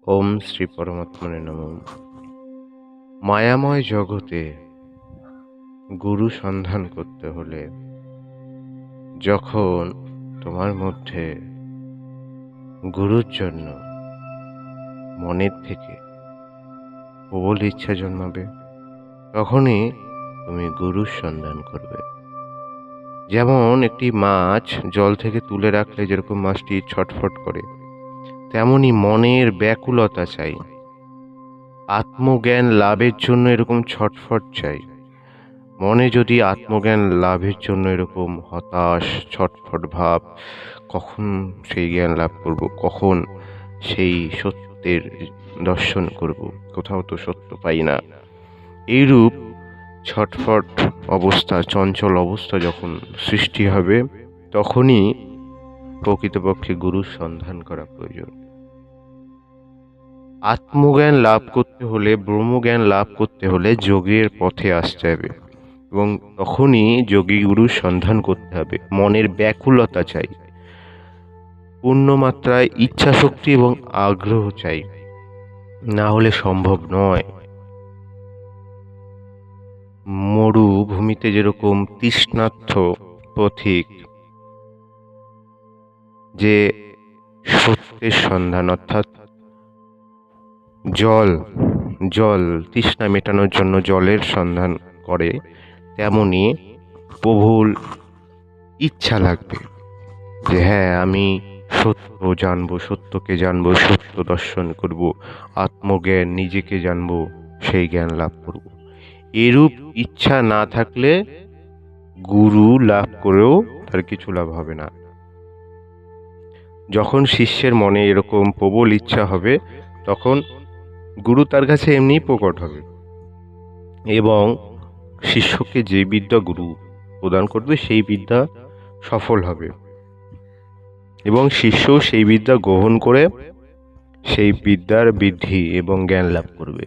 ওম শ্রী পরমাত্মনে নমঃ। মায়াময় জগতে গুরু সন্ধান করতে হলে যখন তোমার মধ্যে গুরুর জন্য মনের থেকে প্রবল ইচ্ছা জন্মাবে, তখনই তুমি গুরুর সন্ধান করবে। যেমন একটি মাছ জল থেকে তুলে রাখলে যেরকম মাছটি ছটফট করে, তেমনি মনের ব্যাকুলতা চাই। আত্মজ্ঞান লাভের জন্য এরকম ছটফট চাই। মনে যদি আত্মজ্ঞান লাভের জন্য এরকম হতাশ ছটফট ভাব, কখন সেই জ্ঞান লাভ করব, কখন সেই সত্যের দর্শন করব, কোথাও তো সত্য পাই না, এইরূপ ছটফট অবস্থা, চঞ্চল অবস্থা যখন সৃষ্টি হবে, তখনই প্রকৃতপক্ষে গুরুর সন্ধান করা প্রয়োজন। আত্মজ্ঞান লাভ করতে হলে, ব্রহ্মজ্ঞান লাভ করতে হলে যোগের পথে আসতে হবে, এবং তখনই যোগী গুরুর সন্ধান করতে হবে। মনের ব্যাকুলতা চাই, পূর্ণমাত্রায় ইচ্ছা শক্তি এবং আগ্রহ চাই, না হলে সম্ভব নয়। মরুভূমিতে যেরকম তৃষ্ণার্ত পথিক যে সত্যের সন্ধান, অর্থাৎ জল তৃষ্ণা মেটানোর জন্য জলের সন্ধান করে, তেমনি প্রবল ইচ্ছা লাগবে যে হ্যাঁ, আমি সত্য জানবো, সত্যকে জানবো, সত্য দর্শন করব, আত্মজ্ঞান, নিজেকে জানবো, সেই জ্ঞান লাভ করব। এরূপ ইচ্ছা না থাকলে গুরু লাভ করেও তার কিছু লাভ হবে না। যখন শিষ্যের মনে এরকম প্রবল ইচ্ছা হবে, তখন গুরু তার কাছে এমনিই প্রকট হবে এবং শিষ্যকে যে বিদ্যা গুরু প্রদান করবে সেই বিদ্যা সফল হবে, এবং শিষ্য সেই বিদ্যা গ্রহণ করে সেই বিদ্যার বৃদ্ধি এবং জ্ঞান লাভ করবে।